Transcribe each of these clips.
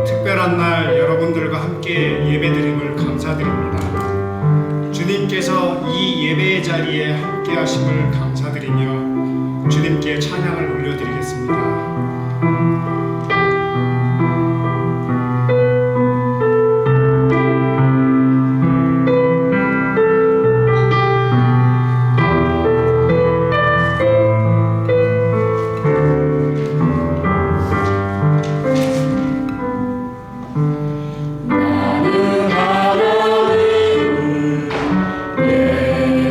특별한 날 여러분들과 함께 예배드림을 감사드립니다. 주님께서 이 예배의 자리에 함께 하심을 감사드리며 주님께 찬양을 올려드리겠습니다. 예배하는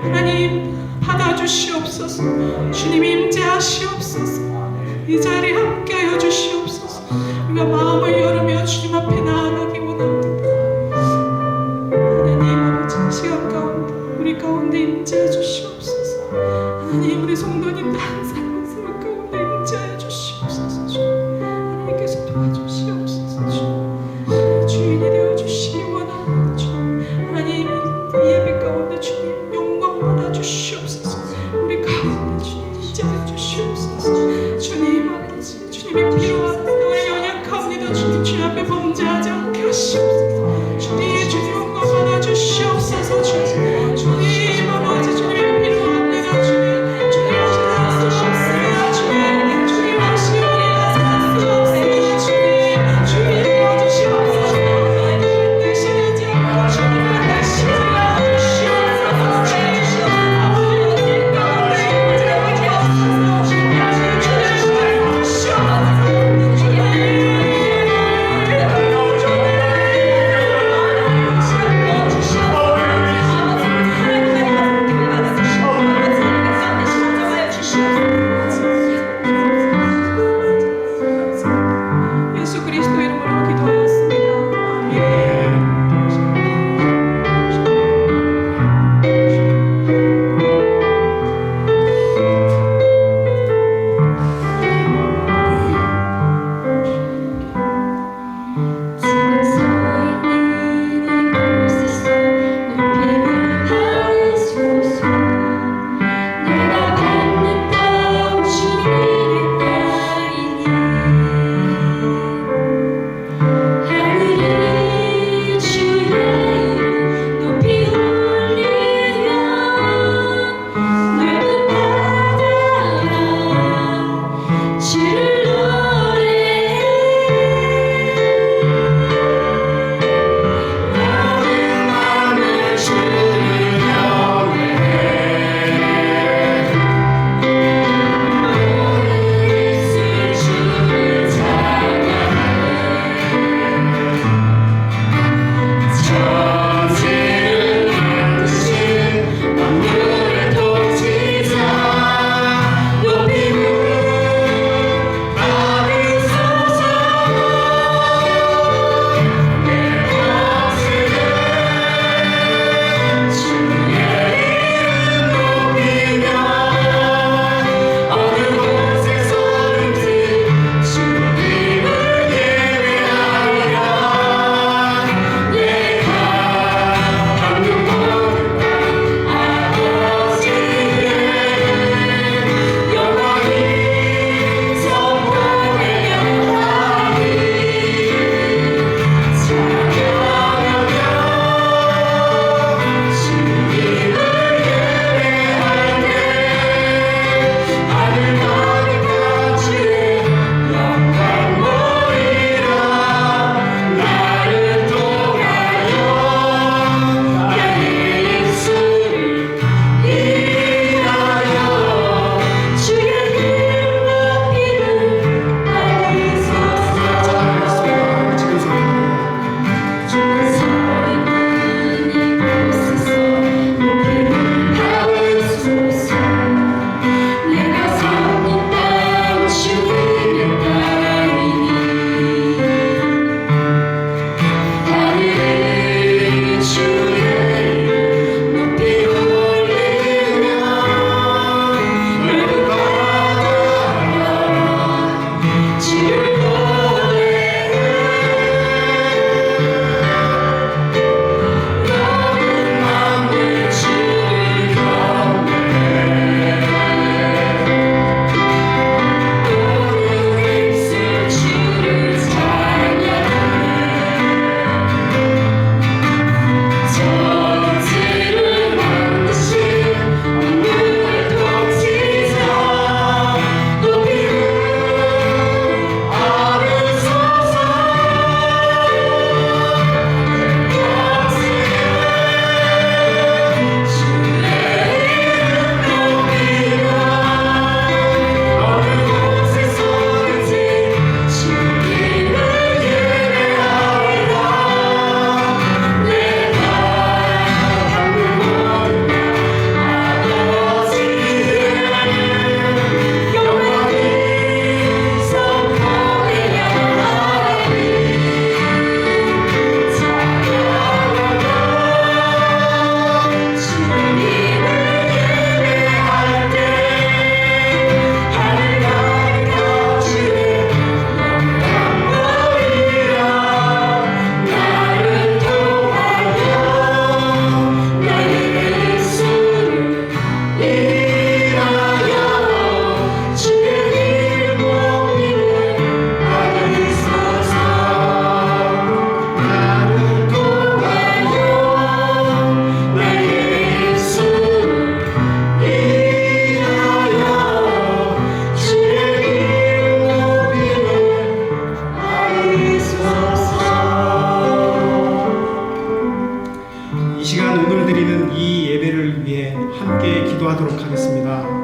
하나님 받아주시옵소서. 주님 임재하시옵소서. 이 자리에 함께하여 주시옵소서. 우리가 마음을 열으며 주님 앞에 나아가기 원합니다. 하나님 아버지 시간 가운데 우리 가운데 임재해 주시옵소서. 하나님 우리 성도님들 한 사람 한 사람 가운데 임재하여 주시옵소서. 주님 하나님께서 도와주시옵소서. 주님 주인이 되어 주시기 원합니다. 주님 하나님 이 예배 가운데 주님 영광 받아 주시옵소서. 우리 가운데 주님 임재해 주시옵소서. 주님 아버지 주님의 필요한 우리 연약합니다. 주님 주님 앞에 범죄하지 않게 하시옵소서. 주님 주님 영광 받아 주시옵소서. 주님 아버지 주님의 필요합니다. 주님 지날 수 없습니다. 주님 없이 우리가 살 수 없습니다. 주님 도와주시옵소서. 대신하지 않고 주님을 대신하여 주시옵소서. 아버지 함께 기도하도록 하겠습니다.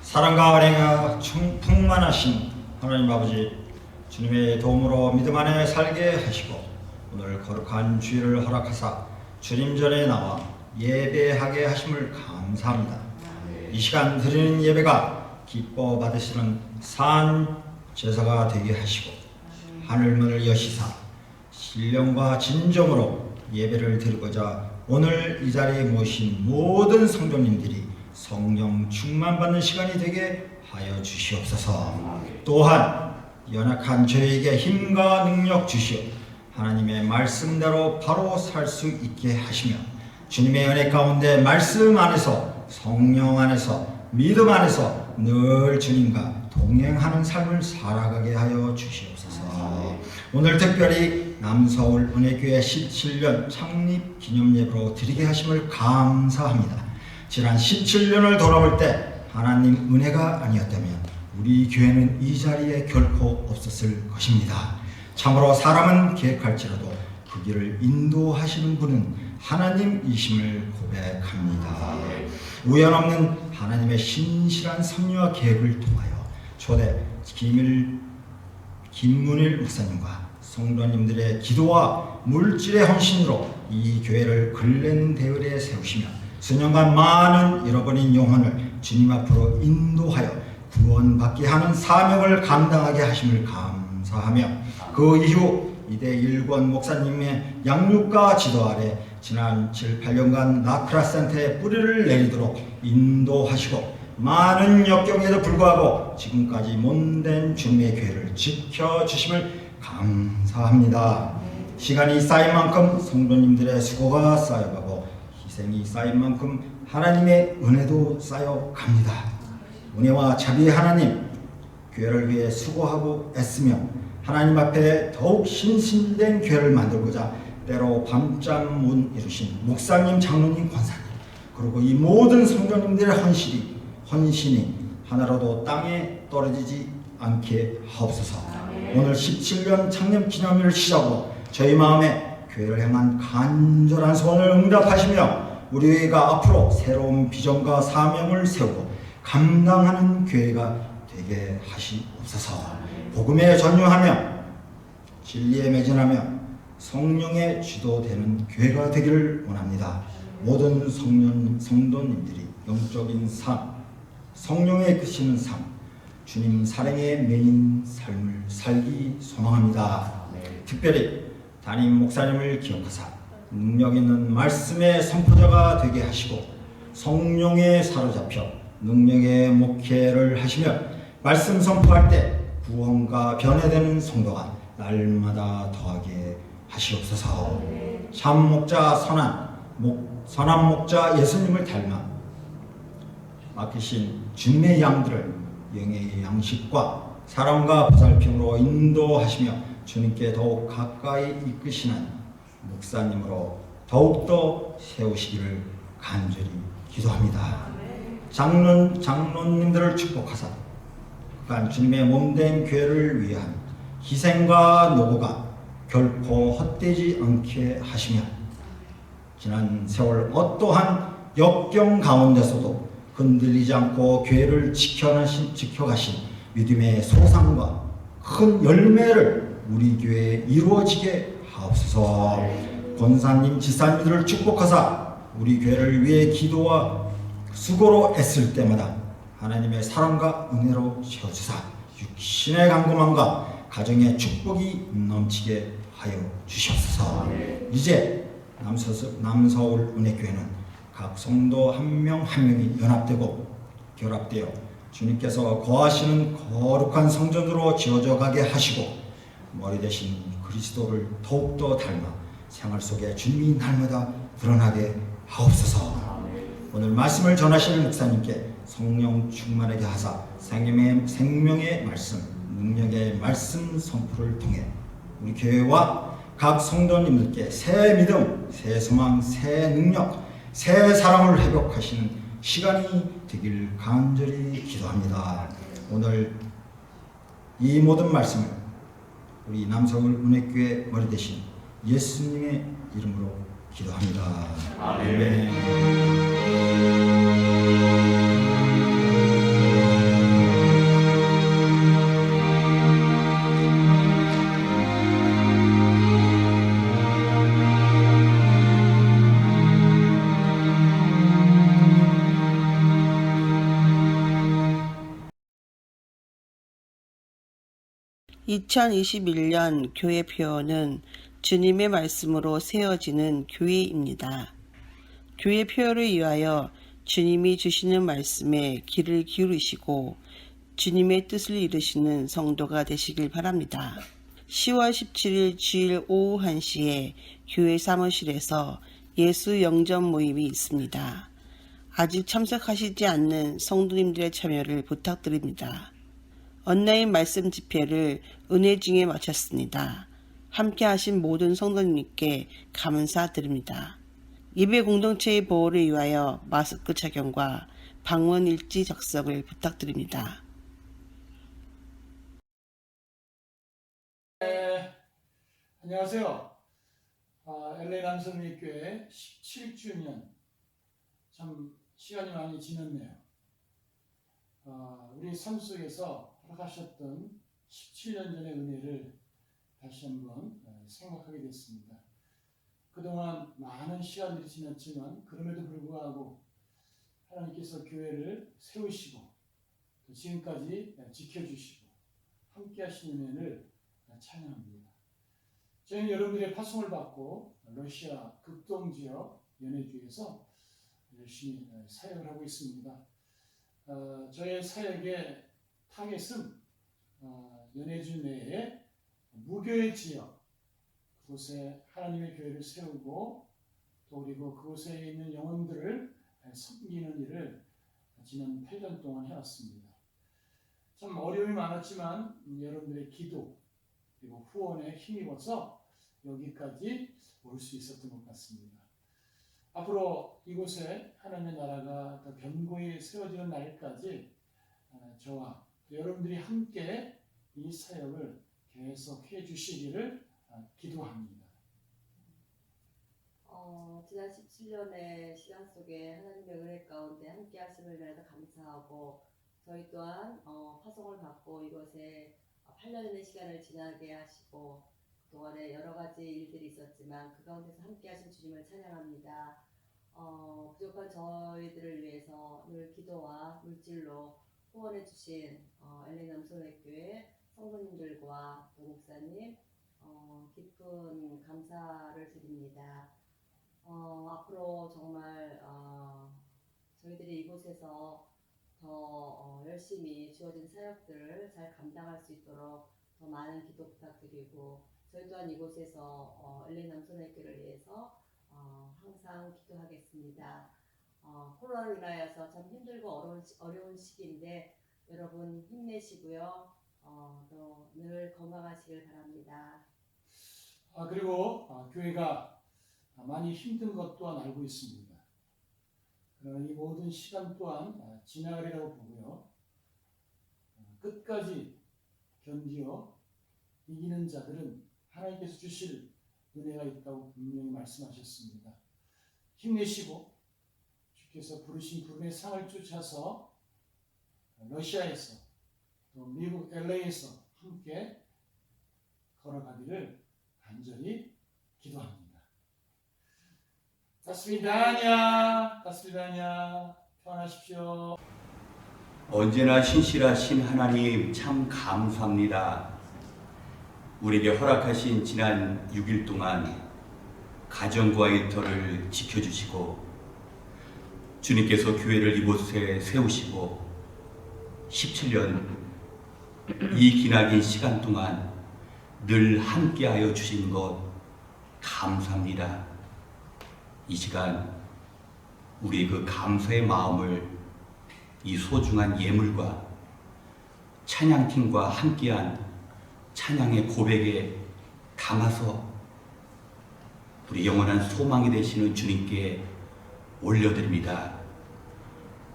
사랑과 은혜가 충만하신 하나님 아버지, 주님의 도움으로 믿음 안에 살게 하시고 오늘 거룩한 주일을 허락하사 주님 전에 나와 예배하게 하심을 감사합니다. 이 시간 드리는 예배가 기뻐 받으시는 산 제사가 되게 하시고 하늘문을 여시사 신령과 진정으로 예배를 드리고자 오늘 이 자리에 모신 모든 성도님들이 성령 충만받는 시간이 되게 하여 주시옵소서. 또한 연약한 저에게 힘과 능력 주시어 하나님의 말씀대로 바로 살 수 있게 하시며 주님의 은혜 가운데 말씀 안에서 성령 안에서 믿음 안에서 늘 주님과 동행하는 삶을 살아가게 하여 주시옵소서. 오늘 특별히 남서울 은혜교회 17년 창립 기념예배로 드리게 하심을 감사합니다. 지난 17년을 돌아볼 때 하나님 은혜가 아니었다면 우리 교회는 이 자리에 결코 없었을 것입니다. 참으로 사람은 계획할지라도 그 길을 인도하시는 분은 하나님이심을 고백합니다. 우연 없는 하나님의 신실한 섭리와 계획을 통하여 초대 김문일 목사님과 성도님들의 기도와 물질의 헌신으로 이 교회를 글렌데일에 세우시며 수년간 많은 잃어버린 영혼을 주님 앞으로 인도하여 구원받게 하는 사명을 감당하게 하심을 감사하며 그 이후 이대 일권 목사님의 양육과 지도 아래 지난 7, 8년간 나크라센터에 뿌리를 내리도록 인도하시고 많은 역경에도 불구하고 지금까지 못된 주님의 교회를 지켜주심을 감사합니다. 시간이 쌓인 만큼 성도님들의 수고가 쌓여가고 희생이 쌓인 만큼 하나님의 은혜도 쌓여갑니다. 은혜와 자비의 하나님, 교회를 위해 수고하고 애쓰며 하나님 앞에 더욱 신실된 교회를 만들고자 때로 밤잠 못 이루신 목사님, 장로님, 권사님, 그리고 이 모든 성도님들의 헌신이 하나라도 땅에 떨어지지 않게 하옵소서. 오늘 17년 창립 기념일을 시작으로 저희 마음에 교회를 향한 간절한 소원을 응답하시며 우리가 앞으로 새로운 비전과 사명을 세우고 감당하는 교회가 되게 하시옵소서. 복음에 전유하며 진리에 매진하며 성령의 지도되는 교회가 되기를 원합니다. 모든 성도님들이 영적인 삶, 성령에 이끄시는 삶, 주님 사랑의 메인 삶을 살기 소망합니다. 특별히 담임 목사님을 기억하사 능력 있는 말씀의 선포자가 되게 하시고 성령에 사로잡혀 능력의 목회를 하시며 말씀 선포할 때 구원과 변화되는 성도가 날마다 더하게 하시옵소서. 참 목자 선한 목자 예수님을 닮아 맡기신 주님의 양들을 영의 양식과 사랑과 보살핌으로 인도하시며 주님께 더욱 가까이 이끄시는 목사님으로 더욱더 세우시기를 간절히 기도합니다. 장로님들을 축복하사 그간 주님의 몸된 교회를 위한 희생과 노고가 결코 헛되지 않게 하시며 지난 세월 어떠한 역경 가운데서도 흔들리지 않고 교회를 지켜가신 믿음의 소상과 큰 열매를 우리 교회에 이루어지게 하옵소서. 권사님, 지사님들을 축복하사 우리 교회를 위해 기도와 수고로 애쓸 때마다 하나님의 사랑과 은혜로 채워주사 육신의 강건함과 가정의 축복이 넘치게 하여 주시옵소서. 이제 남서울 은혜교회는 각 성도 한 명 한 명이 연합되고 결합되어 주님께서 거하시는 거룩한 성전으로 지어져 가게 하시고 머리 대신 그리스도를 더욱더 닮아 생활 속에 주님이 날마다 드러나게 하옵소서. 오늘 말씀을 전하실 목사님께 성령 충만하게 하사 생명의 말씀, 능력의 말씀 선포를 통해 우리 교회와 각 성도님들께 새 믿음, 새 소망, 새 능력, 새 사랑을 회복하시는 시간이 되길 간절히 기도합니다. 오늘 이 모든 말씀을 우리 남서울 은혜교회 머리 대신 예수님의 이름으로 기도합니다. 아멘. 2021년 교회 표어는 주님의 말씀으로 세워지는 교회입니다. 교회 표어를 위하여 주님이 주시는 말씀에 귀를 기울이시고 주님의 뜻을 이루시는 성도가 되시길 바랍니다. 10월 17일 주일 오후 1시에 교회 사무실에서 예수 영접 모임이 있습니다. 아직 참석하시지 않는 성도님들의 참여를 부탁드립니다. 온라인 말씀 집회를 은혜 중에 마쳤습니다. 함께 하신 모든 성도님께 감사드립니다. 예배 공동체의 보호를 위하여 마스크 착용과 방문 일지 작성을 부탁드립니다. 안녕하세요. LA 남성의교회 17주년 참 시간이 많이 지났네요. 우리 삶 속에서 허락하셨던 17년 전의 은혜를 다시 한번 생각하게 됐습니다. 그동안 많은 시간들이 지났지만 그럼에도 불구하고 하나님께서 교회를 세우시고 지금까지 지켜주시고 함께 하시는 은혜를 찬양합니다. 저희는 여러분들의 파송을 받고 러시아 극동지역 연해주에서 열심히 사역을 하고 있습니다. 저의 사역의 타겟은 연해주 내에 무교의 지역, 그곳에 하나님의 교회를 세우고 또 그리고 그곳에 있는 영혼들을 섬기는 일을 지난 8년 동안 해왔습니다. 참 어려움이 많았지만 여러분들의 기도 그리고 후원에 힘입어서 여기까지 올 수 있었던 것 같습니다. 앞으로 이곳에 하나님의 나라가 더 견고히 세워지는 날까지 저와 여러분들이 함께 이 사역을 계속해 주시기를 기도합니다. 지난 17년의 시간 속에 하나님의 은혜 가운데 함께 하심을 위해서 감사하고 저희 또한 파송을 받고 이곳에 8년의 시간을 지나게 하시고 그동안에 여러 가지 일들이 있었지만 그 가운데서 함께 하신 주님을 찬양합니다. 부족한 저희들을 위해서 늘 기도와 물질로 후원해 주신 LA 남성의교회 성도님들과 또 목사님 깊은 감사를 드립니다. 앞으로 정말 저희들이 이곳에서 더 열심히 주어진 사역들을 잘 감당할 수 있도록 더 많은 기도 부탁드리고, 저희 또한 이곳에서 LA 남소년교회를 위해서 항상 기도하겠습니다. 코로나로 인하여서 참 힘들고 어려운 시기인데 여러분 힘내시고요. 또 늘 건강하시길 바랍니다. 그리고 교회가 많이 힘든 것 또한 알고 있습니다. 그러나 이 모든 시간 또한 지나가리라고 보고요. 끝까지 견디어 이기는 자들은 하나님께서 주실 은혜가 있다고 분명히 말씀하셨습니다. 힘내시고 주께서 부르신 부름의 상을 쫓아서 러시아에서 또 미국 LA에서 함께 걸어가기를 간절히 기도합니다. 다스비다냐, 다스비다냐, 평안하십시오. 언제나 신실하신 하나님 참 감사합니다. 우리에게 허락하신 지난 6일 동안 가정과의 터를 지켜주시고 주님께서 교회를 이곳에 세우시고 17년 이 기나긴 시간 동안 늘 함께하여 주신 것 감사합니다. 이 시간 우리의 그 감사의 마음을 이 소중한 예물과 찬양팀과 함께한 찬양의 고백에 담아서 우리 영원한 소망이 되시는 주님께 올려드립니다.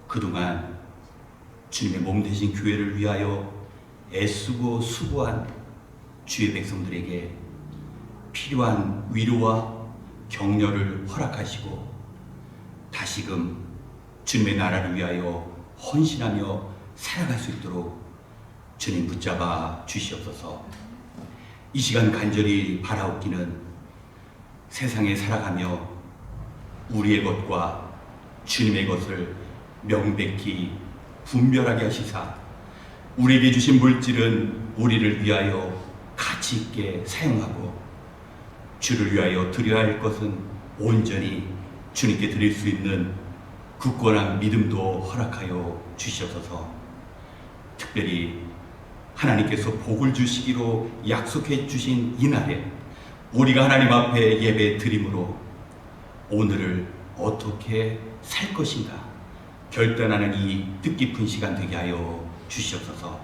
그동안 주님의 몸 되신 교회를 위하여 애쓰고 수고한 주의 백성들에게 필요한 위로와 격려를 허락하시고 다시금 주님의 나라를 위하여 헌신하며 살아갈 수 있도록 주님 붙잡아 주시옵소서. 이 시간 간절히 바라옵기는 세상에 살아가며 우리의 것과 주님의 것을 명백히 분별하게 하시사 우리에게 주신 물질은 우리를 위하여 가치 있게 사용하고 주를 위하여 드려야 할 것은 온전히 주님께 드릴 수 있는 굳건한 믿음도 허락하여 주시옵소서. 특별히 하나님께서 복을 주시기로 약속해 주신 이날에 우리가 하나님 앞에 예배 드림으로 오늘을 어떻게 살 것인가 결단하는 이 뜻깊은 시간 되게 하여 주시옵소서.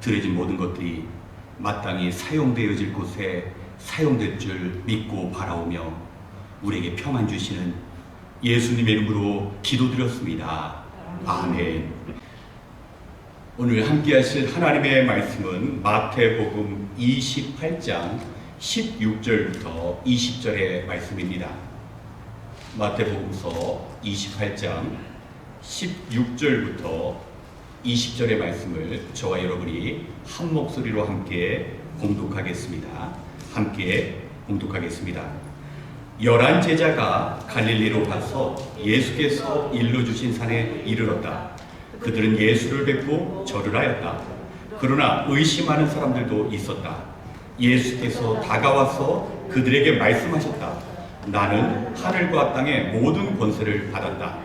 드려진 모든 것들이 마땅히 사용되어질 곳에 사용될 줄 믿고 바라오며 우리에게 평안 주시는 예수님의 이름으로 기도드렸습니다. 아멘. 오늘 함께 하실 하나님의 말씀은 마태복음 28장 16절부터 20절의 말씀입니다. 마태복음서 28장 16절부터 20절의 말씀을 저와 여러분이 한 목소리로 함께 봉독하겠습니다. 함께 봉독하겠습니다. 11 제자가 갈릴리로 가서 예수께서 일러주신 산에 이르렀다. 그들은 예수를 뵙고 절을 하였다. 그러나 의심하는 사람들도 있었다. 예수께서 다가와서 그들에게 말씀하셨다. 나는 하늘과 땅의 모든 권세를 받았다.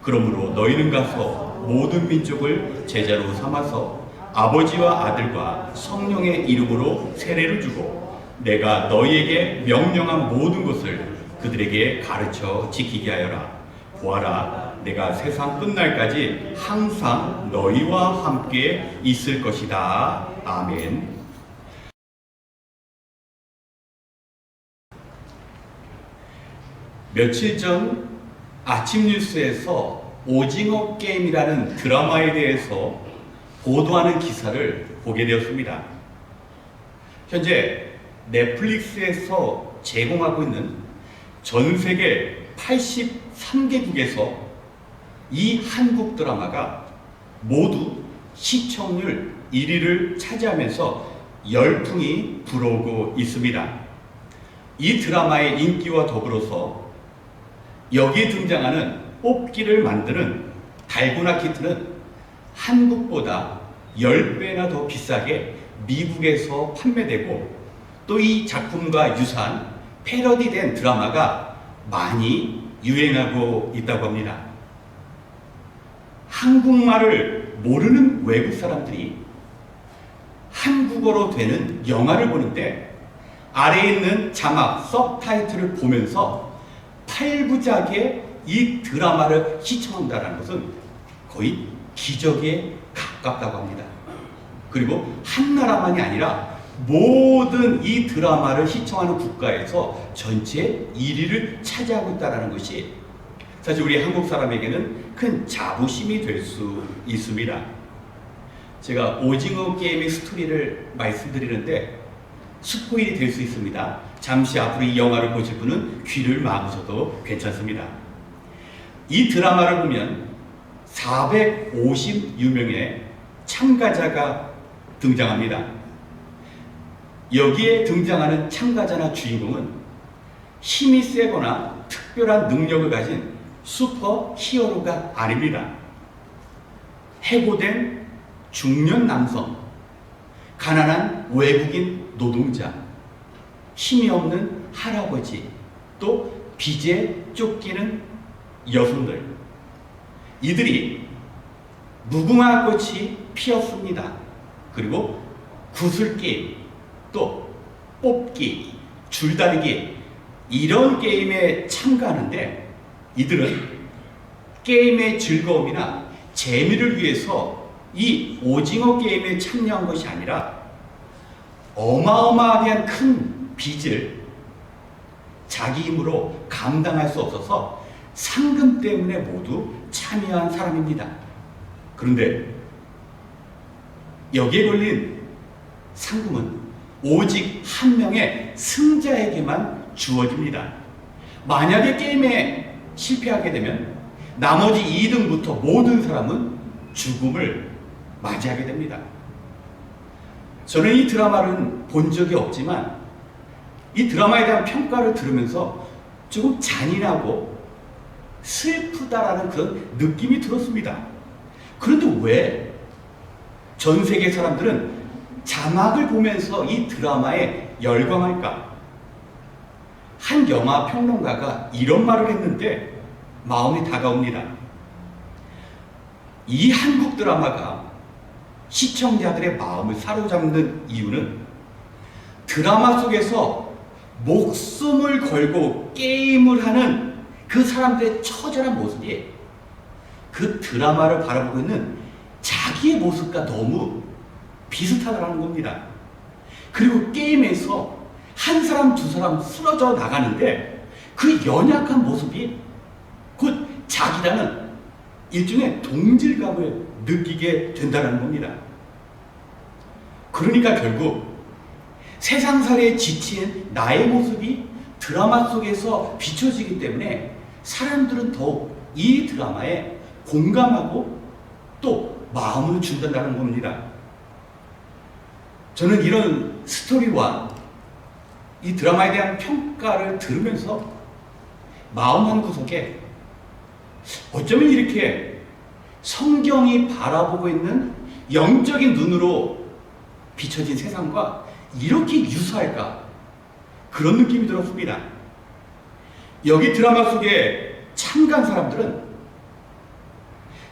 그러므로 너희는 가서 모든 민족을 제자로 삼아서 아버지와 아들과 성령의 이름으로 세례를 주고 내가 너희에게 명령한 모든 것을 그들에게 가르쳐 지키게 하여라. 보아라, 내가 세상 끝날까지 항상 너희와 함께 있을 것이다. 아멘. 며칠 전 아침 뉴스에서 오징어 게임이라는 드라마에 대해서 보도하는 기사를 보게 되었습니다. 현재 넷플릭스에서 제공하고 있는 전 세계 83개국에서 이 한국 드라마가 모두 시청률 1위를 차지하면서 열풍이 불어오고 있습니다. 이 드라마의 인기와 더불어서 여기에 등장하는 뽑기를 만드는 달고나 키트는 한국보다 10배나 더 비싸게 미국에서 판매되고 또 이 작품과 유사한 패러디된 드라마가 많이 유행하고 있다고 합니다. 한국말을 모르는 외국 사람들이 한국어로 되는 영화를 보는데 아래에 있는 자막, 서브타이틀을 보면서 8부작의 이 드라마를 시청한다는 것은 거의 기적에 가깝다고 합니다. 그리고 한 나라만이 아니라 모든 이 드라마를 시청하는 국가에서 전체 1위를 차지하고 있다는 것이 사실 우리 한국 사람에게는 큰 자부심이 될 수 있습니다. 제가 오징어 게임의 스토리를 말씀드리는데 스포일이 될 수 있습니다. 잠시 앞으로 이 영화를 보실 분은 귀를 막으셔도 괜찮습니다. 이 드라마를 보면 450여명의 참가자가 등장합니다. 여기에 등장하는 참가자나 주인공은 힘이 세거나 특별한 능력을 가진 슈퍼 히어로가 아닙니다. 해고된 중년 남성, 가난한 외국인 노동자, 힘이 없는 할아버지, 또 빚에 쫓기는 여성들, 이들이 무궁화 꽃이 피었습니다. 그리고 구슬게임, 또 뽑기, 줄다리기 이런 게임에 참가하는데 이들은 게임의 즐거움이나 재미를 위해서 이 오징어 게임에 참여한 것이 아니라 어마어마하게 큰 빚을 자기 힘으로 감당할 수 없어서 상금 때문에 모두 참여한 사람입니다. 그런데 여기에 걸린 상금은 오직 한 명의 승자에게만 주어집니다. 만약에 게임에 실패하게 되면 나머지 2등부터 모든 사람은 죽음을 맞이하게 됩니다. 저는 이 드라마를 본 적이 없지만 이 드라마에 대한 평가를 들으면서 조금 잔인하고 슬프다라는 그런 느낌이 들었습니다. 그런데 왜 전 세계 사람들은 자막을 보면서 이 드라마에 열광할까? 한 영화 평론가가 이런 말을 했는데 마음이 다가옵니다. 이 한국 드라마가 시청자들의 마음을 사로잡는 이유는 드라마 속에서 목숨을 걸고 게임을 하는 그 사람들의 처절한 모습이 그 드라마를 바라보고 있는 자기의 모습과 너무 비슷하다는 겁니다. 그리고 게임에서 한 사람 두 사람 쓰러져 나가는데 그 연약한 모습이 곧 자기라는 일종의 동질감을 느끼게 된다는 겁니다. 그러니까 결국 세상살이에 지친 나의 모습이 드라마 속에서 비춰지기 때문에 사람들은 더욱 이 드라마에 공감하고 또 마음을 준다는 겁니다. 저는 이런 스토리와 이 드라마에 대한 평가를 들으면서 마음 한구석에 어쩌면 이렇게 성경이 바라보고 있는 영적인 눈으로 비춰진 세상과 이렇게 유사할까? 그런 느낌이 들었습니다. 여기 드라마 속에 참가한 사람들은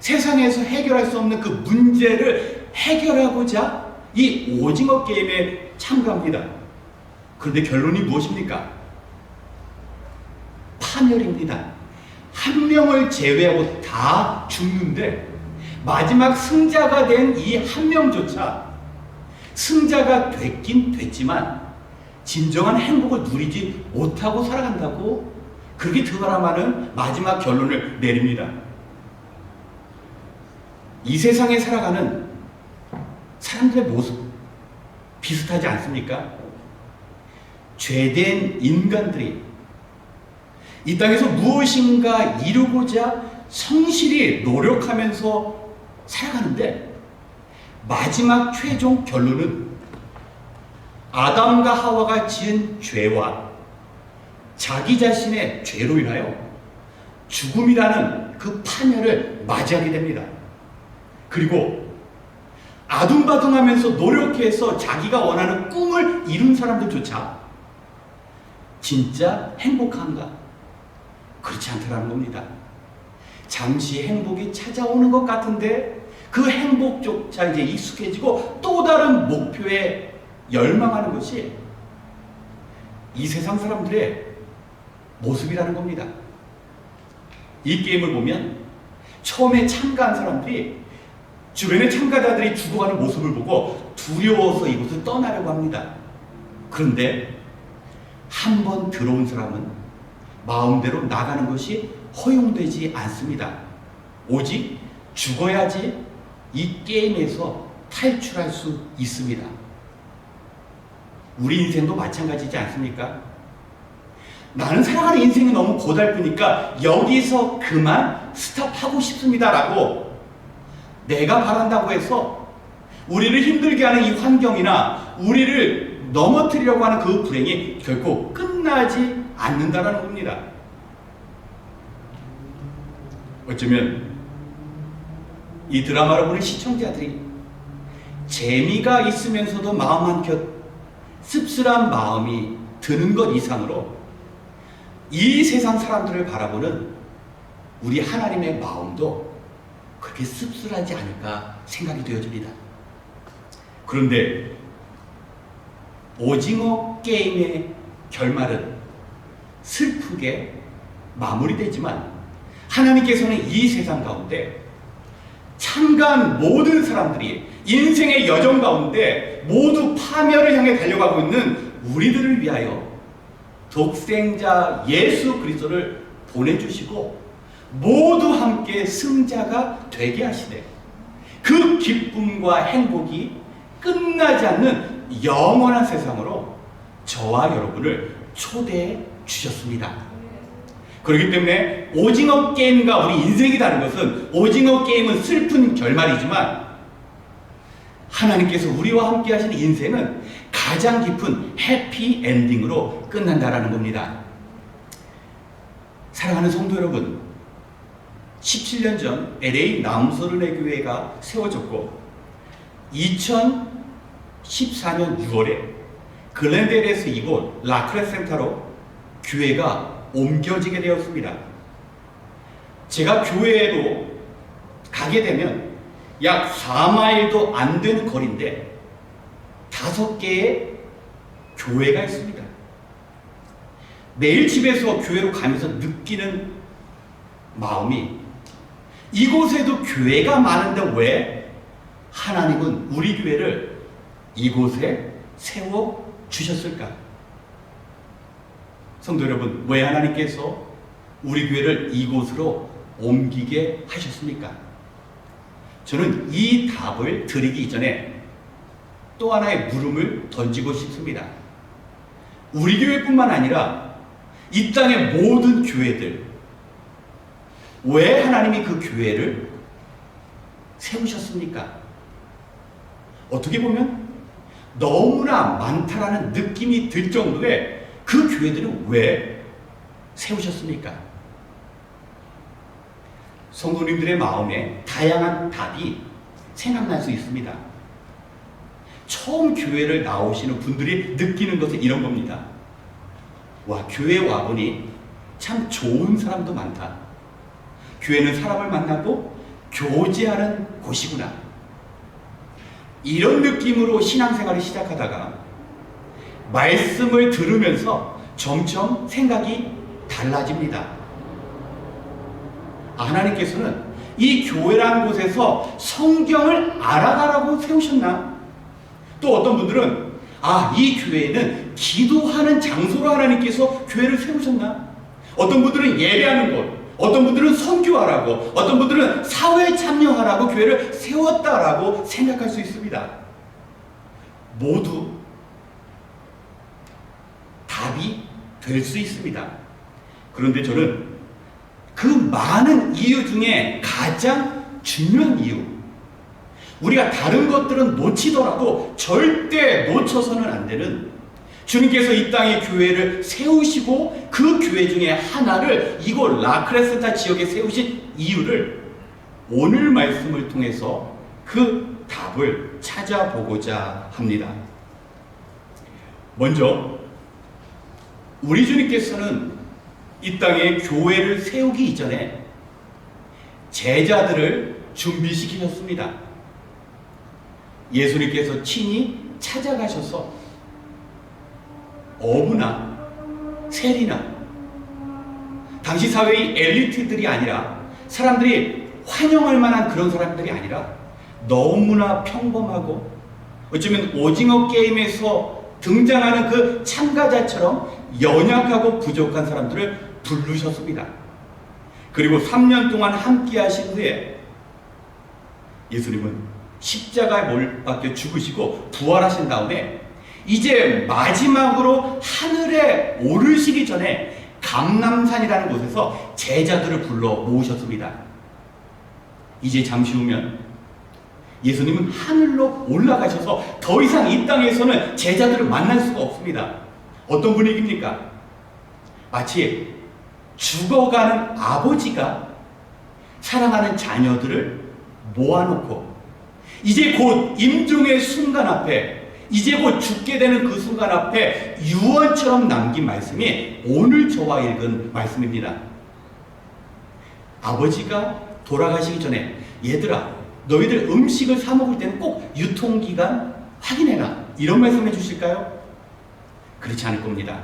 세상에서 해결할 수 없는 그 문제를 해결하고자 이 오징어 게임에 참가합니다. 그런데 결론이 무엇입니까? 파멸입니다. 한 명을 제외하고 다 죽는데 마지막 승자가 된 이 한 명조차 승자가 됐긴 됐지만 진정한 행복을 누리지 못하고 살아간다고 그렇게 드라마는 마지막 결론을 내립니다. 이 세상에 살아가는 사람들의 모습 비슷하지 않습니까? 죄된 인간들이 이 땅에서 무엇인가 이루고자 성실히 노력하면서 살아가는데 마지막 최종 결론은 아담과 하와가 지은 죄와 자기 자신의 죄로 인하여 죽음이라는 그 파멸을 맞이하게 됩니다. 그리고 아둥바둥하면서 노력해서 자기가 원하는 꿈을 이룬 사람들조차 진짜 행복한가? 그렇지 않다는 겁니다. 잠시 행복이 찾아오는 것 같은데 그 행복조차 이제 익숙해지고 또 다른 목표에 열망하는 것이 이 세상 사람들의 모습이라는 겁니다. 이 게임을 보면 처음에 참가한 사람들이 주변의 참가자들이 죽어가는 모습을 보고 두려워서 이곳을 떠나려고 합니다. 그런데 한 번 들어온 사람은 마음대로 나가는 것이 허용되지 않습니다. 오직 죽어야지 이 게임에서 탈출할 수 있습니다. 우리 인생도 마찬가지지 않습니까? 나는 살아가는 인생이 너무 고달프니까 여기서 그만 스탑하고 싶습니다 라고 내가 바란다고 해서 우리를 힘들게 하는 이 환경이나 우리를 넘어뜨리려고 하는 그 불행이 결코 끝나지 않는다는 겁니다. 어쩌면 이 드라마를 보는 시청자들이 재미가 있으면서도 마음 한켠 씁쓸한 마음이 드는 것 이상으로 이 세상 사람들을 바라보는 우리 하나님의 마음도 그렇게 씁쓸하지 않을까 생각이 되어집니다. 그런데 오징어 게임의 결말은 슬프게 마무리되지만 하나님께서는 이 세상 가운데 참가한 모든 사람들이 인생의 여정 가운데 모두 파멸을 향해 달려가고 있는 우리들을 위하여 독생자 예수 그리스도를 보내주시고 모두 함께 승자가 되게 하시되 그 기쁨과 행복이 끝나지 않는 영원한 세상으로 저와 여러분을 초대해 주셨습니다. 그렇기 때문에 오징어 게임과 우리 인생이 다른 것은 오징어 게임은 슬픈 결말이지만 하나님께서 우리와 함께 하시는 인생은 가장 깊은 해피 엔딩으로 끝난다라는 겁니다. 사랑하는 성도 여러분, 17년 전 LA 남서른의 교회가 세워졌고 2014년 6월에 글렌델에서 이곳 라크레 센터로 교회가 옮겨지게 되었습니다. 제가 교회에도 가게 되면 약 4마일도 안 되는 거리인데 5개의 교회가 있습니다. 매일 집에서 교회로 가면서 느끼는 마음이 이곳에도 교회가 많은데 왜 하나님은 우리 교회를 이곳에 세워 주셨을까? 성도 여러분, 왜 하나님께서 우리 교회를 이곳으로 옮기게 하셨습니까? 저는 이 답을 드리기 이전에 또 하나의 물음을 던지고 싶습니다. 우리 교회뿐만 아니라 이 땅의 모든 교회들, 왜 하나님이 그 교회를 세우셨습니까? 어떻게 보면 너무나 많다라는 느낌이 들 정도의 그 교회들을 왜 세우셨습니까? 성도님들의 마음에 다양한 답이 생각날 수 있습니다. 처음 교회를 나오시는 분들이 느끼는 것은 이런 겁니다. 와, 교회 와보니 참 좋은 사람도 많다. 교회는 사람을 만나고 교제하는 곳이구나. 이런 느낌으로 신앙생활을 시작하다가 말씀을 들으면서 점점 생각이 달라집니다. 하나님께서는 이 교회라는 곳에서 성경을 알아가라고 세우셨나? 또 어떤 분들은 이 교회는 기도하는 장소로 하나님께서 교회를 세우셨나? 어떤 분들은 예배하는 곳, 어떤 분들은 선교하라고, 어떤 분들은 사회에 참여하라고 교회를 세웠다라고 생각할 수 있습니다. 모두 답이 될 수 있습니다. 그런데 저는 그 많은 이유 중에 가장 중요한 이유, 우리가 다른 것들은 놓치더라도 절대 놓쳐서는 안 되는, 주님께서 이 땅에 교회를 세우시고 그 교회 중에 하나를 이곳 라크레센타 지역에 세우신 이유를 오늘 말씀을 통해서 그 답을 찾아보고자 합니다. 먼저 우리 주님께서는 이 땅에 교회를 세우기 이전에 제자들을 준비시키셨습니다. 예수님께서 친히 찾아가셔서 어부나 세리나 당시 사회의 엘리트들이 아니라 사람들이 환영할 만한 그런 사람들이 아니라 너무나 평범하고 어쩌면 오징어 게임에서 등장하는 그 참가자처럼 연약하고 부족한 사람들을 부르셨습니다. 그리고 3년 동안 함께 하신 후에 예수님은 십자가에 못 박혀 죽으시고 부활하신 다음에 이제 마지막으로 하늘에 오르시기 전에 감람산이라는 곳에서 제자들을 불러 모으셨습니다. 이제 잠시 후면 예수님은 하늘로 올라가셔서 더 이상 이 땅에서는 제자들을 만날 수가 없습니다. 어떤 분위기입니까? 마치 죽어가는 아버지가 사랑하는 자녀들을 모아놓고 이제 곧 임종의 순간 앞에 이제 곧 죽게 되는 그 순간 앞에 유언처럼 남긴 말씀이 오늘 저와 읽은 말씀입니다. 아버지가 돌아가시기 전에 얘들아 너희들 음식을 사 먹을 때는 꼭 유통기간 확인해라 이런 말씀 해주실까요? 그렇지 않을 겁니다.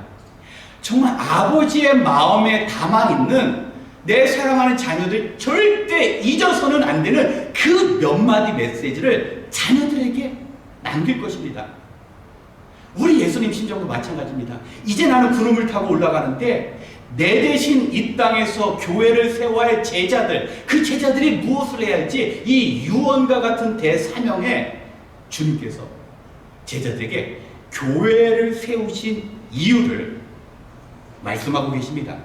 정말 아버지의 마음에 담아있는 내 사랑하는 자녀들 절대 잊어서는 안 되는 그 몇 마디 메시지를 자녀들에게 남길 것입니다. 우리 예수님 심정도 마찬가지입니다. 이제 나는 구름을 타고 올라가는데 내 대신 이 땅에서 교회를 세워야 할 제자들, 그 제자들이 무엇을 해야 할지 이 유언과 같은 대사명에 주님께서 제자들에게 교회를 세우신 이유를 말씀하고 계십니다.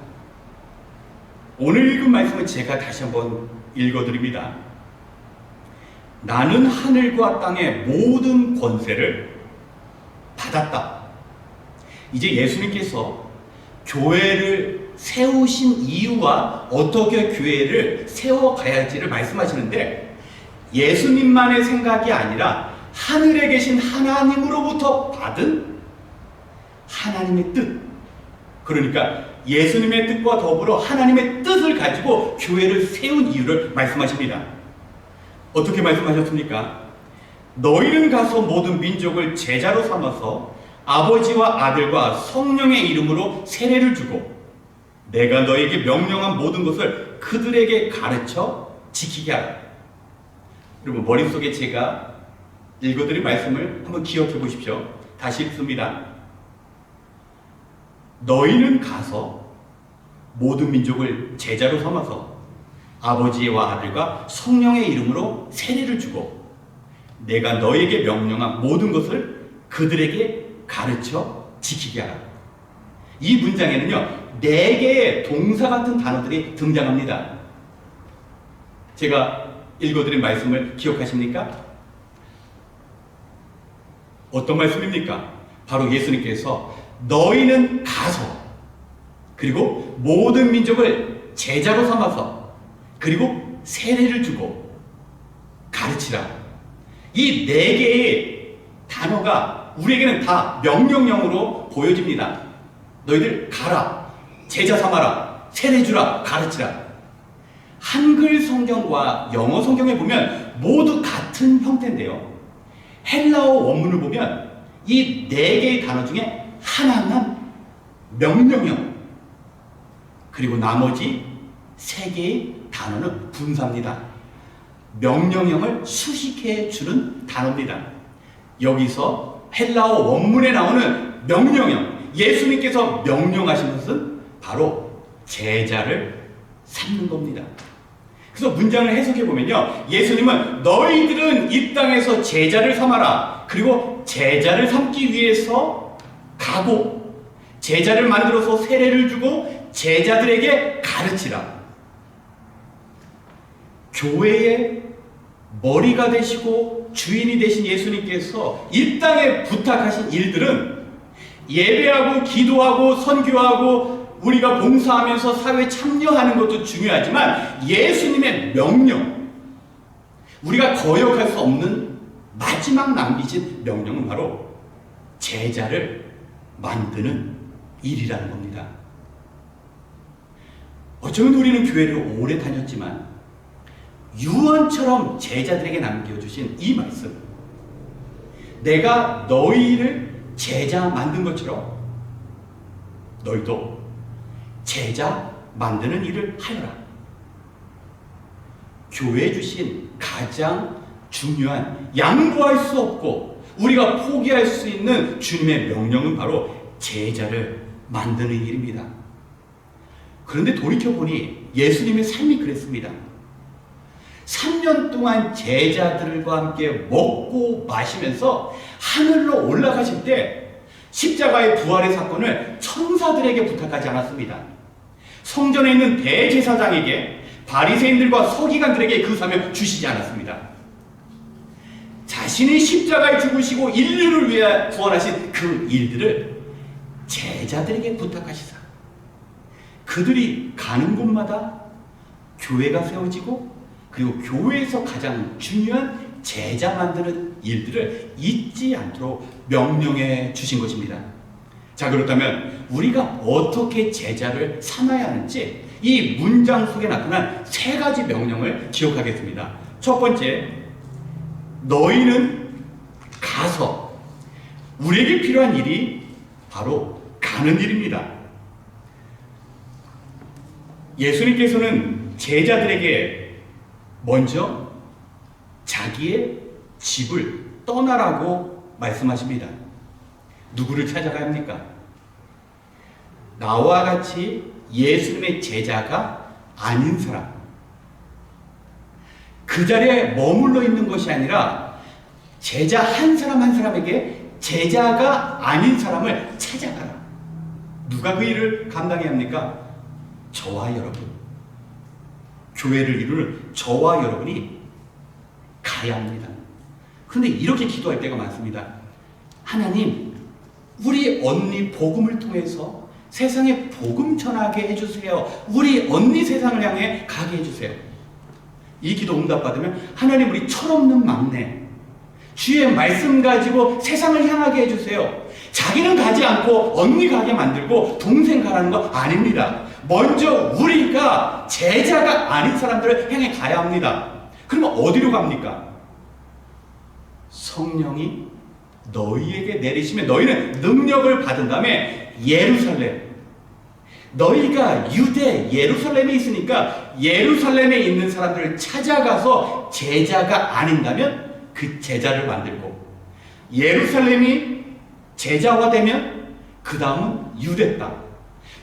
오늘 읽은 말씀은 제가 다시 한번 읽어드립니다. 나는 하늘과 땅의 모든 권세를 받았다. 이제 예수님께서 교회를 세우신 이유와 어떻게 교회를 세워가야 할지를 말씀하시는데 예수님만의 생각이 아니라 하늘에 계신 하나님으로부터 받은 하나님의 뜻, 그러니까 예수님의 뜻과 더불어 하나님의 뜻을 가지고 교회를 세운 이유를 말씀하십니다. 어떻게 말씀하셨습니까? 너희는 가서 모든 민족을 제자로 삼아서 아버지와 아들과 성령의 이름으로 세례를 주고 내가 너에게 명령한 모든 것을 그들에게 가르쳐 지키게 하라. 여러분 머릿속에 제가 읽어드린 말씀을 한번 기억해 보십시오. 다시 읽습니다. 너희는 가서 모든 민족을 제자로 삼아서 아버지와 아들과 성령의 이름으로 세례를 주고 내가 너에게 명령한 모든 것을 그들에게 가르쳐 지키게 하라. 이 문장에는요 4개의 동사 같은 단어들이 등장합니다. 제가 읽어드린 말씀을 기억하십니까? 어떤 말씀입니까? 바로 예수님께서 너희는 가서 그리고 모든 민족을 제자로 삼아서 그리고 세례를 주고 가르치라. 이 4개의 단어가 우리에게는 다 명령형으로 보여집니다. 너희들 가라, 제자 삼아라, 세례 주라, 가르치라. 한글 성경과 영어 성경에 보면 모두 같은 형태인데요. 헬라어 원문을 보면 이 4개의 단어 중에 하나는 명령형, 그리고 나머지 3개의 단어는 분사입니다. 명령형을 수식해 주는 단어입니다. 여기서 헬라어 원문에 나오는 명령형, 예수님께서 명령하신 것은 바로 제자를 삼는 겁니다. 그래서 문장을 해석해 보면요, 예수님은 너희들은 이 땅에서 제자를 삼아라. 그리고 제자를 삼기 위해서 가고 제자를 만들어서 세례를 주고 제자들에게 가르치라. 교회의 머리가 되시고 주인이 되신 예수님께서 이 땅에 부탁하신 일들은 예배하고 기도하고 선교하고 우리가 봉사하면서 사회에 참여하는 것도 중요하지만 예수님의 명령, 우리가 거역할 수 없는 마지막 남기신 명령은 바로 제자를 만드는 일이라는 겁니다. 어쩌면 우리는 교회를 오래 다녔지만 유언처럼 제자들에게 남겨주신 이 말씀, 내가 너희를 제자 만든 것처럼 너희도 제자 만드는 일을 하여라. 교회에 주신 가장 중요한, 양보할 수 없고 우리가 포기할 수 있는 주님의 명령은 바로 제자를 만드는 일입니다. 그런데 돌이켜보니 예수님의 삶이 그랬습니다. 3년 동안 제자들과 함께 먹고 마시면서 하늘로 올라가실 때 십자가의 부활의 사건을 천사들에게 부탁하지 않았습니다. 성전에 있는 대제사장에게, 바리새인들과 서기관들에게 그 사명 주시지 않았습니다. 자신이 십자가에 죽으시고 인류를 위해 구원하신 그 일들을 제자들에게 부탁하시사 그들이 가는 곳마다 교회가 세워지고, 그리고 교회에서 가장 중요한 제자 만드는 일들을 잊지 않도록 명령해 주신 것입니다. 자, 그렇다면 우리가 어떻게 제자를 삼아야 하는지 이 문장 속에 나타난 3가지 명령을 기억하겠습니다. 첫 번째, 너희는 가서. 우리에게 필요한 일이 바로 가는 일입니다. 예수님께서는 제자들에게 먼저 자기의 집을 떠나라고 말씀하십니다. 누구를 찾아가야 합니까? 나와 같이 예수님의 제자가 아닌 사람, 그 자리에 머물러 있는 것이 아니라 제자 한 사람 한 사람에게 제자가 아닌 사람을 찾아가라. 누가 그 일을 감당해야 합니까? 저와 여러분, 교회를 이루는 저와 여러분이 가야 합니다. 그런데 이렇게 기도할 때가 많습니다. 하나님, 우리 언니 복음을 통해서 세상에 복음 전하게 해주세요. 우리 언니 세상을 향해 가게 해주세요. 이 기도 응답받으면 하나님, 우리 철없는 막내 주의 말씀 가지고 세상을 향하게 해주세요. 자기는 가지 않고 언니 가게 만들고 동생 가라는 거 아닙니다. 먼저 우리가 제자가 아닌 사람들을 향해 가야 합니다. 그러면 어디로 갑니까? 성령이 너희에게 내리시면 너희는 능력을 받은 다음에 예루살렘, 너희가 유대 예루살렘에 있으니까 예루살렘에 있는 사람들을 찾아가서 제자가 아닌다면 그 제자를 만들고, 예루살렘이 제자화 되면 그 다음은 유대 땅,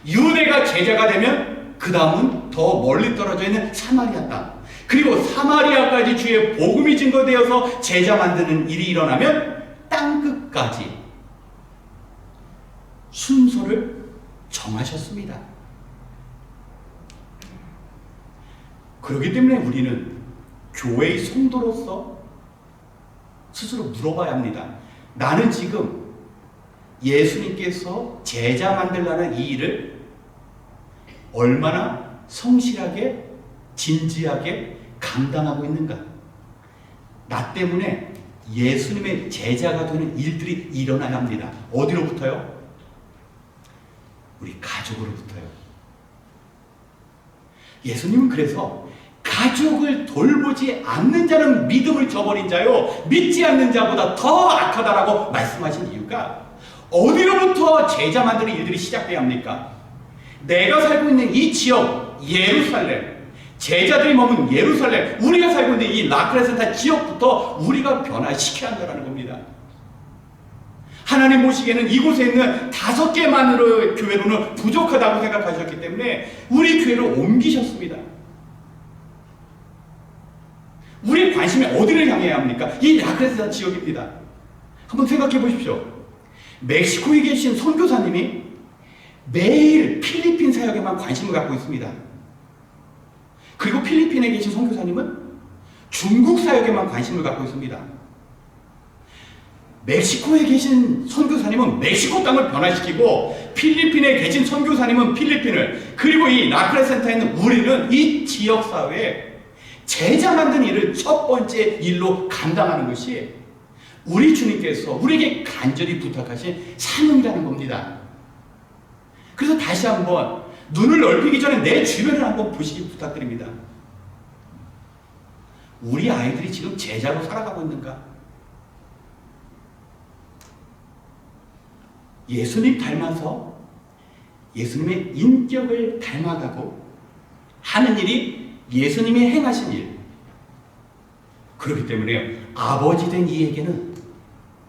유대가 제자가 되면 그 다음은 더 멀리 떨어져 있는 사마리아 땅, 그리고 사마리아까지 주의 복음이 증거되어서 제자 만드는 일이 일어나면 땅끝까지 순서를 정하셨습니다. 그렇기 때문에 우리는 교회의 성도로서 스스로 물어봐야 합니다. 나는 지금 예수님께서 제자 만들라는 이 일을 얼마나 성실하게 진지하게 감당하고 있는가? 나 때문에 예수님의 제자가 되는 일들이 일어나야 합니다. 어디로부터요? 우리 가족으로부터요. 예수님은 그래서 가족을 돌보지 않는 자는 믿음을 저버린 자요, 믿지 않는 자보다 더 악하다라고 말씀하신 이유가 어디로부터 제자 만드는 일들이 시작돼야 합니까? 내가 살고 있는 이 지역 예루살렘, 제자들이 머문 예루살렘, 우리가 살고 있는 이 라크레센타 지역부터 우리가 변화시켜야 한다는 겁니다. 하나님 보시기에는 이곳에 있는 5개만으로 교회로는 부족하다고 생각하셨기 때문에 우리 교회로 옮기셨습니다. 우리의 관심이 어디를 향해야 합니까? 이 라크레센타 지역입니다. 한번 생각해 보십시오. 멕시코에 계신 선교사님이 매일 필리핀 사역에만 관심을 갖고 있습니다. 그리고 필리핀에 계신 선교사님은 중국 사역에만 관심을 갖고 있습니다. 멕시코에 계신 선교사님은 멕시코 땅을 변화시키고, 필리핀에 계신 선교사님은 필리핀을, 그리고 이 라크레센터에 있는 우리는 이 지역사회에 제자 만든 일을 첫 번째 일로 감당하는 것이 우리 주님께서 우리에게 간절히 부탁하신 사명이라는 겁니다. 그래서 다시 한번 눈을 넓히기 전에 내 주변을 한번 보시기 부탁드립니다. 우리 아이들이 지금 제자로 살아가고 있는가? 예수님 닮아서 예수님의 인격을 닮아가고 하는 일이 예수님이 행하신 일. 그렇기 때문에 아버지 된 이에게는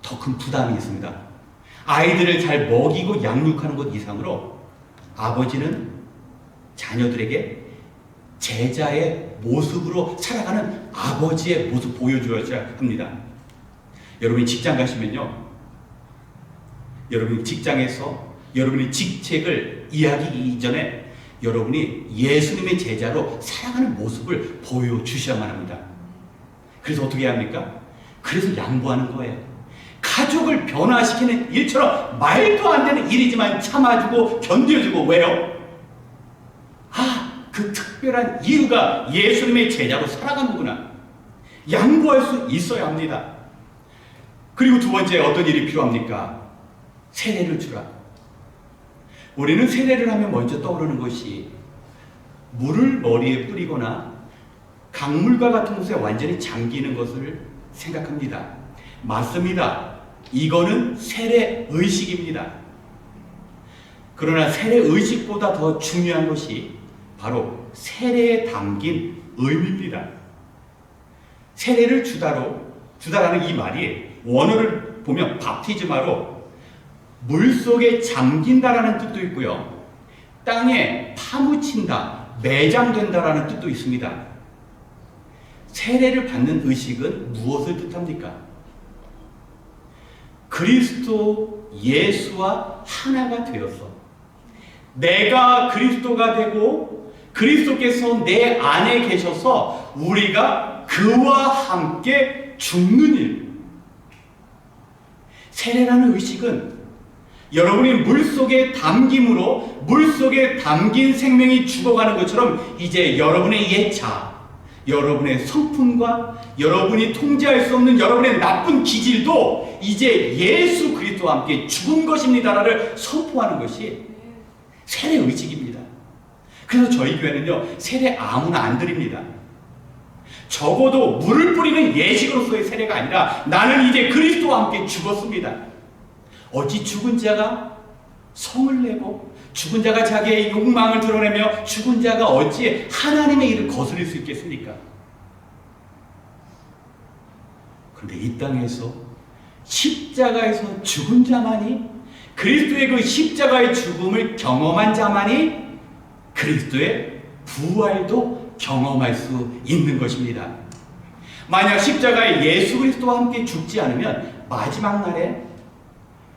더 큰 부담이 있습니다. 아이들을 잘 먹이고 양육하는 것 이상으로 아버지는 자녀들에게 제자의 모습으로 살아가는 아버지의 모습 보여줘야 합니다. 여러분이 직장 가시면요, 여러분이 직장에서 여러분의 직책을 이야기하기 이전에 여러분이 예수님의 제자로 살아가는 모습을 보여주셔야만 합니다. 그래서 어떻게 해야 합니까? 그래서 양보하는 거예요. 가족을 변화시키는 일처럼 말도 안 되는 일이지만 참아주고 견뎌주고. 왜요? 그 특별한 이유가 예수님의 제자로 살아가는구나. 양보할 수 있어야 합니다. 그리고 두 번째, 어떤 일이 필요합니까? 세례를 주라. 우리는 세례를 하면 먼저 떠오르는 것이 물을 머리에 뿌리거나 강물과 같은 곳에 완전히 잠기는 것을 생각합니다. 맞습니다. 이거는 세례 의식입니다. 그러나 세례 의식보다 더 중요한 것이 바로 세례에 담긴 의미입니다. 세례를 주다라는 이 말이 원어를 보면 밥티즈마로 물속에 잠긴다라는 뜻도 있고요, 땅에 파묻힌다, 매장된다라는 뜻도 있습니다. 세례를 받는 의식은 무엇을 뜻합니까? 그리스도 예수와 하나가 되어서 내가 그리스도가 되고 그리스도께서 내 안에 계셔서 우리가 그와 함께 죽는 일. 세례라는 의식은 여러분이 물속에 담김으로 물속에 담긴 생명이 죽어가는 것처럼 이제 여러분의 옛 자, 여러분의 성품과 여러분이 통제할 수 없는 여러분의 나쁜 기질도 이제 예수 그리스도와 함께 죽은 것입니다라를 선포하는 것이 세례 의식입니다. 그래서 저희 교회는요, 세례 아무나 안 드립니다. 적어도 물을 뿌리는 예식으로서의 세례가 아니라 나는 이제 그리스도와 함께 죽었습니다. 어찌 죽은 자가 성을 내고 죽은 자가 자기의 욕망을 드러내며 죽은 자가 어찌 하나님의 일을 거스릴 수 있겠습니까? 그런데 이 땅에서 십자가에서 죽은 자만이, 그리스도의 그 십자가의 죽음을 경험한 자만이 그리스도의 부활도 경험할 수 있는 것입니다. 만약 십자가에 예수 그리스도와 함께 죽지 않으면 마지막 날에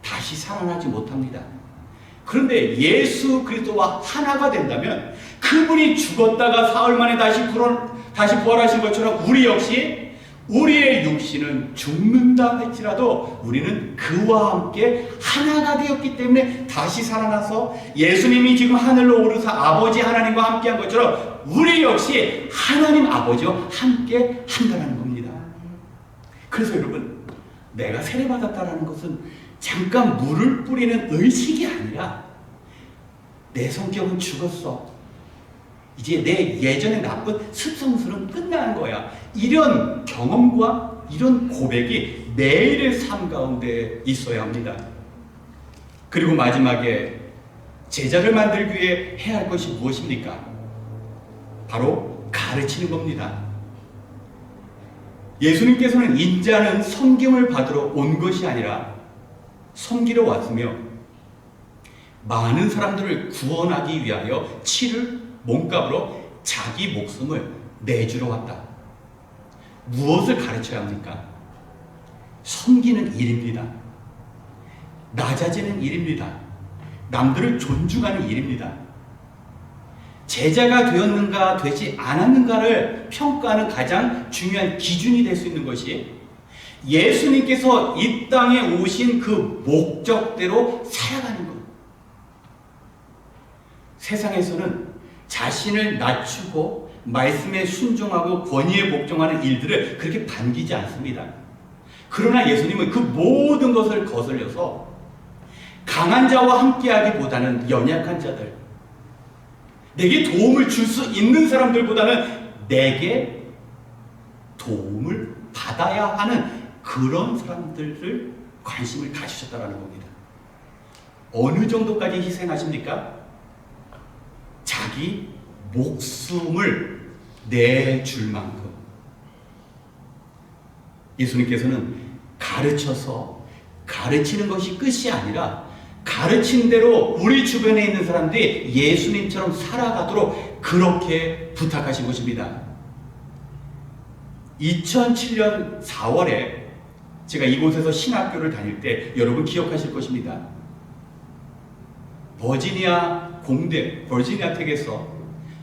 다시 살아나지 못합니다. 그런데 예수 그리스도와 하나가 된다면 그분이 죽었다가 사흘 만에 다시 부활하신 것처럼 우리 역시 우리의 육신은 죽는다 할지라도 우리는 그와 함께 하나가 되었기 때문에 다시 살아나서 예수님이 지금 하늘로 오르사 아버지 하나님과 함께한 것처럼 우리 역시 하나님 아버지와 함께 한다는 겁니다. 그래서 여러분, 내가 세례받았다는 것은 잠깐 물을 뿌리는 의식이 아니라 내 성격은 죽었어. 이제 내 예전의 나쁜 습성술은 끝난 거야. 이런 경험과 이런 고백이 매일의 삶 가운데 있어야 합니다. 그리고 마지막에 제자를 만들기 위해 해야 할 것이 무엇입니까? 바로 가르치는 겁니다. 예수님께서는 인자는 섬김을 받으러 온 것이 아니라 섬기러 왔으며 많은 사람들을 구원하기 위하여 치를 몸값으로 자기 목숨을 내주러 왔다. 무엇을 가르쳐야 합니까? 섬기는 일입니다. 낮아지는 일입니다. 남들을 존중하는 일입니다. 제자가 되었는가 되지 않았는가를 평가하는 가장 중요한 기준이 될 수 있는 것이 예수님께서 이 땅에 오신 그 목적대로 살아가는 것. 세상에서는 자신을 낮추고 말씀에 순종하고 권위에 복종하는 일들을 그렇게 반기지 않습니다. 그러나 예수님은 그 모든 것을 거슬려서 강한 자와 함께하기보다는 연약한 자들, 내게 도움을 줄 수 있는 사람들보다는 내게 도움을 받아야 하는 그런 사람들을 관심을 가지셨다는 겁니다. 어느 정도까지 희생하십니까? 자기 목숨을 내줄 만큼. 예수님께서는 가르쳐서 가르치는 것이 끝이 아니라 가르친 대로 우리 주변에 있는 사람들이 예수님처럼 살아가도록 그렇게 부탁하신 것입니다. 2007년 4월에 제가 이곳에서 신학교를 다닐 때 여러분 기억하실 것입니다. 버지니아 공대, 버지니아 텍에서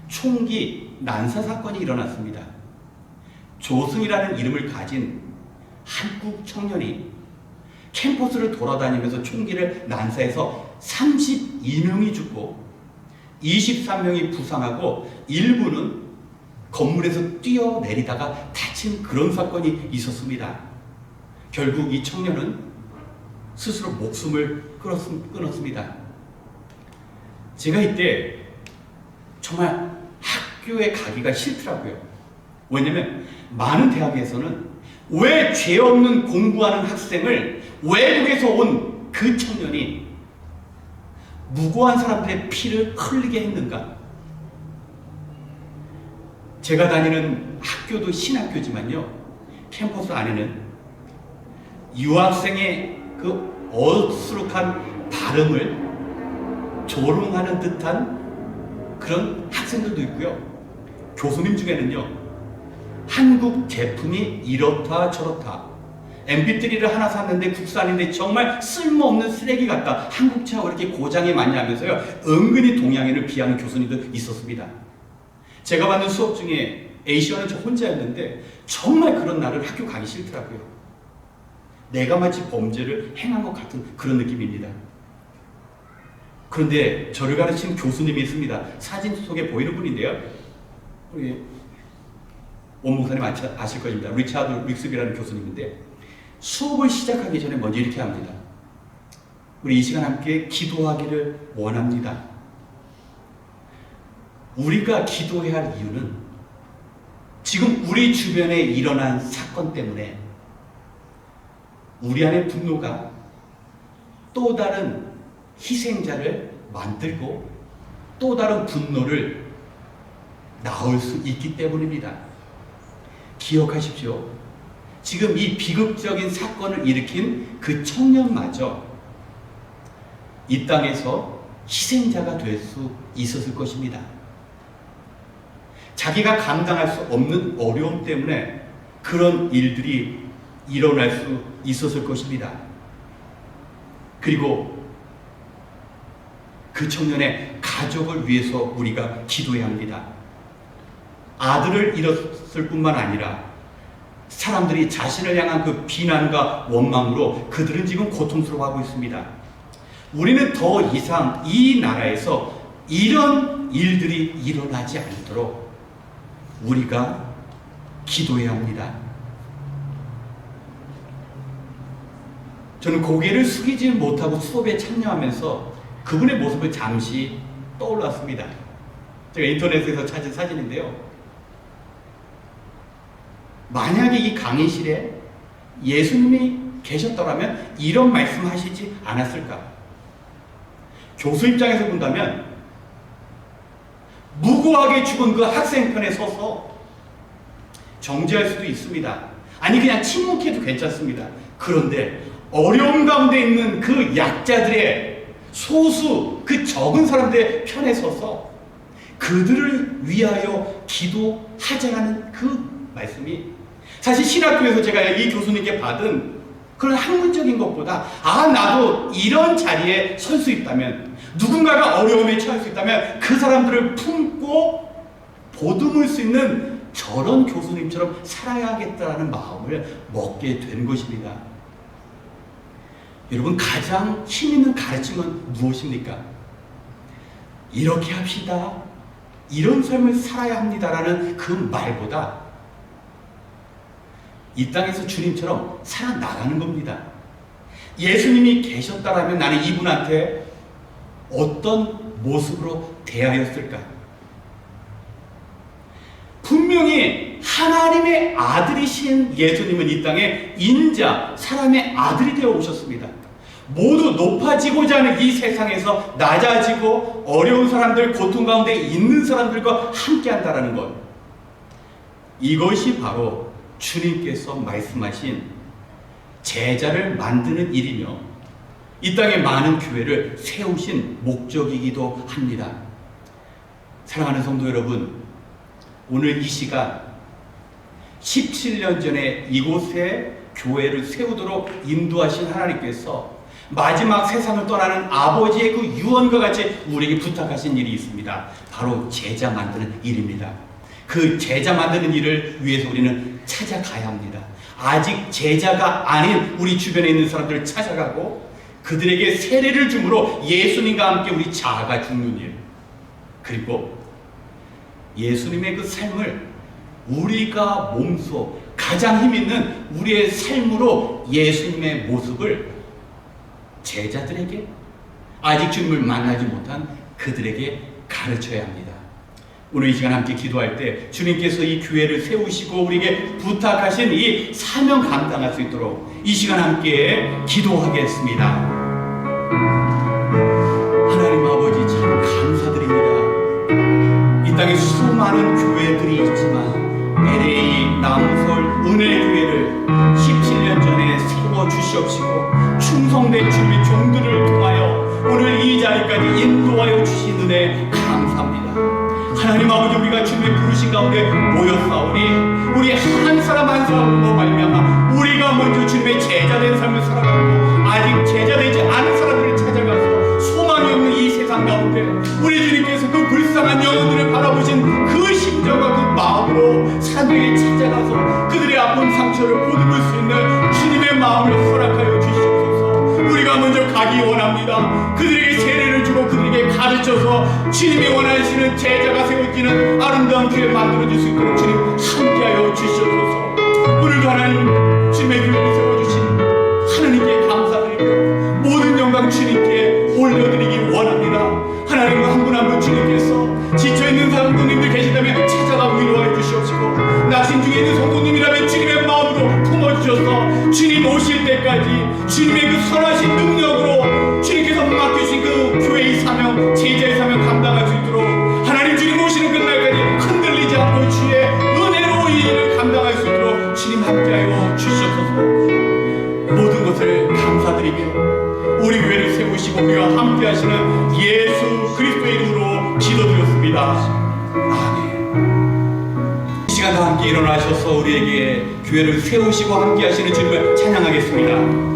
총기 난사 사건이 일어났습니다. 조승이라는 이름을 가진 한국 청년이 캠퍼스를 돌아다니면서 총기를 난사해서 32명이 죽고 23명이 부상하고 일부는 건물에서 뛰어내리다가 다친 그런 사건이 있었습니다. 결국 이 청년은 스스로 목숨을 끊었습니다. 제가 이때 정말 학교에 가기가 싫더라고요. 왜냐면 많은 대학에서는 왜 죄 없는 공부하는 학생을 외국에서 온 그 청년이 무고한 사람들의 피를 흘리게 했는가? 제가 다니는 학교도 신학교지만요, 캠퍼스 안에는 유학생의 그 어수룩한 발음을 조롱하는 듯한 그런 학생들도 있고요. 교수님 중에는요, 한국 제품이 이렇다 저렇다, MP3를 하나 샀는데 국산인데 정말 쓸모없는 쓰레기 같다, 한국차가 왜 이렇게 고장이 많냐면서요, 은근히 동양인을 비하는 교수님도 있었습니다. 제가 받는 수업 중에 A시어는 저 혼자였는데 정말 그런 날을 학교 가기 싫더라고요. 내가 마치 범죄를 행한 것 같은 그런 느낌입니다. 그런데 저를 가르친 교수님이 있습니다. 사진 속에 보이는 분인데요, 우리 원 목사님 아실 것입니다. 리차드 릭스비라는 교수님인데, 수업을 시작하기 전에 먼저 이렇게 합니다. 우리 이 시간 함께 기도하기를 원합니다. 우리가 기도해야 할 이유는 지금 우리 주변에 일어난 사건 때문에 우리 안의 분노가 또 다른 희생자를 만들고 또 다른 분노를 낳을 수 있기 때문입니다. 기억하십시오. 지금 이 비극적인 사건을 일으킨 그 청년마저 이 땅에서 희생자가 될 수 있었을 것입니다. 자기가 감당할 수 없는 어려움 때문에 그런 일들이 일어날 수 있었을 것입니다. 그리고 그 청년의 가족을 위해서 우리가 기도해야 합니다. 아들을 잃었을 뿐만 아니라 사람들이 자신을 향한 그 비난과 원망으로 그들은 지금 고통스러워하고 있습니다. 우리는 더 이상 이 나라에서 이런 일들이 일어나지 않도록 우리가 기도해야 합니다. 저는 고개를 숙이지 못하고 수업에 참여하면서 그분의 모습을 잠시 떠올랐습니다. 제가 인터넷에서 찾은 사진인데요, 만약에 이 강의실에 예수님이 계셨더라면 이런 말씀 하시지 않았을까? 교수 입장에서 본다면 무고하게 죽은 그 학생 편에 서서 정죄할 수도 있습니다. 아니 그냥 침묵해도 괜찮습니다. 그런데 어려움 가운데 있는 그 약자들의 소수, 그 적은 사람들의 편에 서서 그들을 위하여 기도하자라는 그 말씀이, 사실 신학교에서 제가 이 교수님께 받은 그런 학문적인 것보다 나도 이런 자리에 설 수 있다면, 누군가가 어려움에 처할 수 있다면 그 사람들을 품고 보듬을 수 있는 저런 교수님처럼 살아야겠다는 마음을 먹게 된 것입니다. 여러분, 가장 힘있는 가르침은 무엇입니까? 이렇게 합시다, 이런 삶을 살아야 합니다라는 그 말보다 이 땅에서 주님처럼 살아나가는 겁니다. 예수님이 계셨다라면 나는 이분한테 어떤 모습으로 대하였을까? 분명히 하나님의 아들이신 예수님은 이 땅에 인자, 사람의 아들이 되어 오셨습니다. 모두 높아지고자 하는 이 세상에서 낮아지고 어려운 사람들, 고통 가운데 있는 사람들과 함께 한다는 것. 이것이 바로 주님께서 말씀하신 제자를 만드는 일이며 이 땅에 많은 교회를 세우신 목적이기도 합니다. 사랑하는 성도 여러분, 오늘 이 시간 17년 전에 이곳에 교회를 세우도록 인도하신 하나님께서 마지막 세상을 떠나는 아버지의 그 유언과 같이 우리에게 부탁하신 일이 있습니다. 바로 제자 만드는 일입니다. 그 제자 만드는 일을 위해서 우리는 찾아가야 합니다. 아직 제자가 아닌 우리 주변에 있는 사람들을 찾아가고 그들에게 세례를 줌으로 예수님과 함께 우리 자아가 죽는 일, 그리고 예수님의 그 삶을 우리가 몸소 가장 힘있는 우리의 삶으로 예수님의 모습을 제자들에게, 아직 주님을 만나지 못한 그들에게 가르쳐야 합니다. 오늘 이 시간 함께 기도할 때 주님께서 이 교회를 세우시고 우리에게 부탁하신 이 사명 감당할 수 있도록 이 시간 함께 기도하겠습니다. 하나님 아버지, 참 감사드립니다. 이 땅에 수많은 교회들이 있지만 LA, 남솔, 은혜교회를 17년 전에 세워주시옵시고 충성된 주님의 종들을 통하여 오늘 이 자리까지 인도하여 주신 은혜 감사합니다. 하나님 아버지, 우리가 주님의 부르신 가운데 모였사오니 우리 한 사람 한 사람으로 말미암아 우리가 먼저 주님의 제자된 삶을 살아가고 아직 제자되지 않은 사람들을 찾아가서 소망이 없는 이 세상 가운데 우리 주님께서 그 불쌍한 영혼들을 바라보신 그 심정과 그 마음으로 사람들에게 찾아가서 그들의 아픈 상처를 보듬을 수 있는 주님의 마음을 허락하여 주시옵소서. 우리가 먼저 가기 원합니다. 그들에게 세례를 주고 그들에게 가르쳐서 주님이 원하시는 제자가 세워지는 아름다운 교회 만들어줄 수 있도록 주님 함께하여 주시옵소서. 오늘도 하나님 주님의 교회를 세워주신 하나님께 감사드리며 모든 영광 주님께 올려드리기 원합니다. 하나님 한 분 한 분 주님께서 지쳐있는 성도님들 계시다면 찾아가 위로해 주시옵시고 낙심 중에 있는 성도님이라면 주님의 마음으로 품어주셔서 주님 오실 때까지 주님의 그 선하신 능력으로 주님께서 맡기신 그 교회의 사명, 제자의 사명 감당할 수 있도록 하나님 주님 오시는 그날까지 흔들리지 않고 주의 은혜로 이 일을 감당할 수 있도록 주님 함께하여 주시옵소서. 모든 것을 감사드리며 우리 교회를 세우시고 우리와 함께 하시는 예수 그리스도의 이름으로 기도드렸습니다. 아멘. 이 시간 다 함께 일어나셔서 우리에게 교회를 세우시고 함께 하시는 주님을 찬양하겠습니다.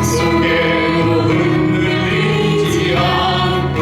속에도 흔들리지 않고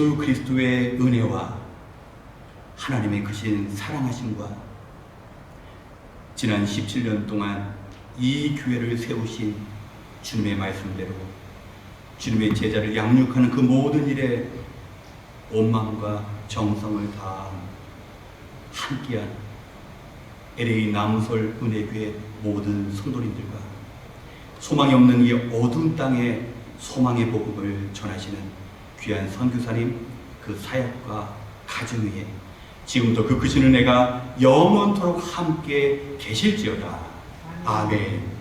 예수 그리스도의 은혜와 하나님의 크신 사랑하심과 지난 17년 동안 이 교회를 세우신 주님의 말씀대로 주님의 제자를 양육하는 그 모든 일에 온 마음과 정성을 다한 함께한 LA 남솔 은혜교회 모든 성도님들과 소망이 없는 이 어두운 땅에 소망의 복음을 전하시는 귀한 선교사님 그 사역과 가정 위에 지금도 그 크신 은혜가 영원토록 함께 계실지어다. 아멘.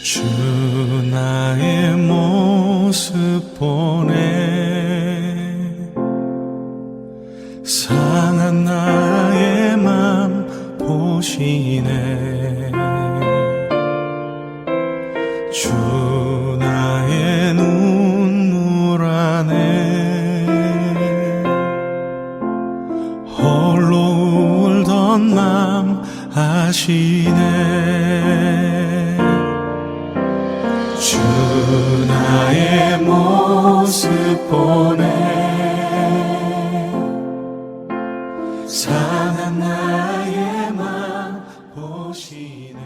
주 나의 모습 보네 상한 나의 맘 보시네 주 나의 눈물 안에 홀로 울던 맘 아시네 주 나의 모습 보네 상한 나의 맘 보시네